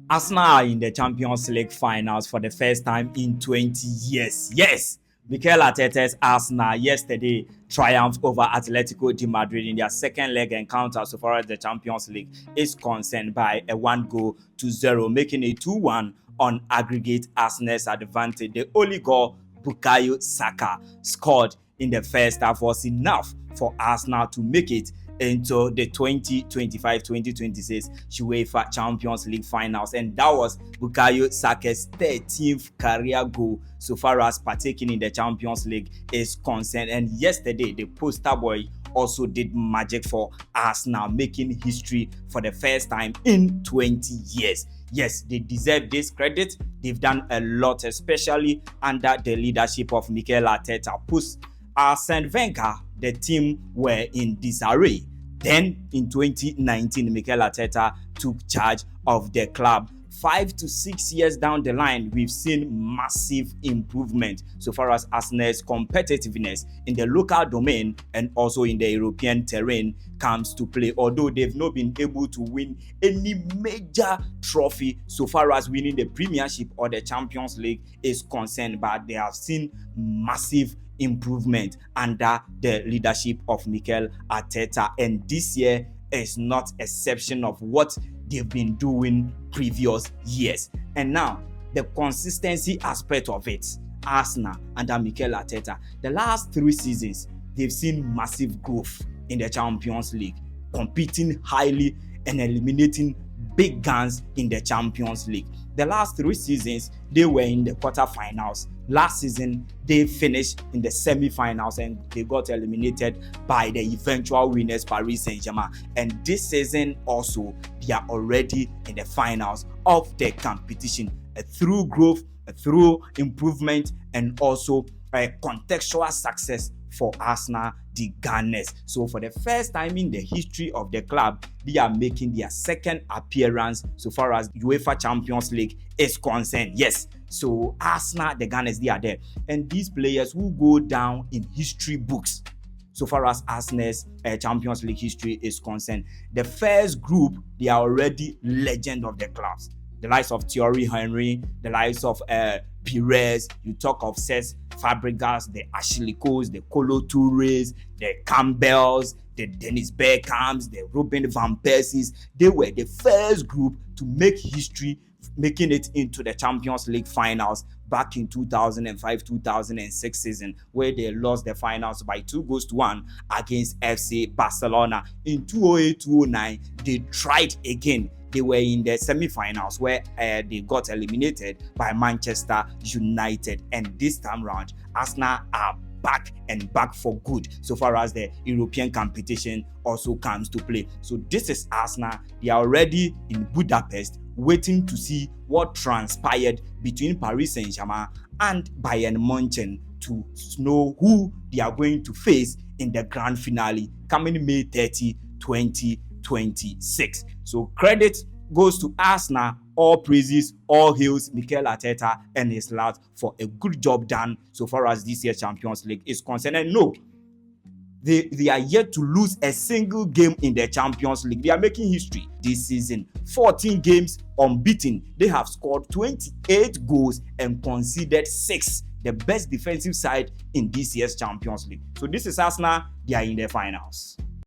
Arsenal are in the Champions League finals for the first time in 20 years. Yes, Mikel Arteta's Arsenal yesterday triumphed over Atletico de Madrid in their second leg encounter so far as the Champions League is concerned by a 1-0, making it 2-1 on aggregate Arsenal's advantage. The only goal Bukayo Saka scored in the first half was enough for Arsenal to make it into the 2025-2026 UEFA Champions League finals, and that was Bukayo Saka's 13th career goal so far as partaking in the Champions League is concerned. And yesterday, the poster boy also did magic for Arsenal, making history for the first time in 20 years. Yes, they deserve this credit. They've done a lot, especially under the leadership of Mikel Arteta. Post Arsene Wenger, the team were in disarray. Then in 2019, Mikel Arteta took charge of the club. 5 to 6 years down the line, we've seen massive improvement so far as Arsenal's competitiveness in the local domain and also in the European terrain comes to play. Although they've not been able to win any major trophy so far as winning the Premiership or the Champions League is concerned, but they have seen massive improvement under the leadership of Mikel Arteta, and this year is not exception of what they've been doing previous years. And now the consistency aspect of it, Arsenal under Mikel Arteta, the last 3 seasons they've seen massive growth in the Champions League, competing highly and eliminating big guns in the Champions League. The last 3 seasons they were in the quarterfinals. Last season they finished in the semi-finals and they got eliminated by the eventual winners Paris Saint-Germain. And this season also they are already in the finals of the competition, through growth, through improvement, and also a contextual success for Arsenal, the Gunners. So for the first time in the history of the club, they are making their second appearance so far as UEFA Champions League is concerned. Yes, so Arsenal, the Gunners, they are there. And these players will go down in history books so far as Arsenal's Champions League history is concerned. The first group, they are already legend of the clubs. The likes of Thierry Henry, the likes of Pires, you talk of Cesc Fabregas, the Ashley Coles, the Kolo Tourés, the Campbells, the Dennis Beckhams, the Robin Van Persies. They were the first group to make history, making it into the Champions League finals back in 2005-2006 season, where they lost the finals by 2-1 against FC Barcelona. In 2008-2009, they tried again. They were in the semi-finals where they got eliminated by Manchester United. And this time round, Arsenal are back and back for good so far as the European competition also comes to play. So this is Arsenal. They are already in Budapest waiting to see what transpired between Paris Saint-Germain and Bayern Munich to know who they are going to face in the grand finale coming May 30, 2026. So credit goes to Arsenal. All praises, all hails Mikel Arteta and his lads for a good job done so far as this year's Champions League is concerned. And no, they are yet to lose a single game in the Champions League. They are making history this season. 14 games unbeaten. They have scored 28 goals and conceded 6. The best defensive side in this year's Champions League. So this is Arsenal. They are in the finals.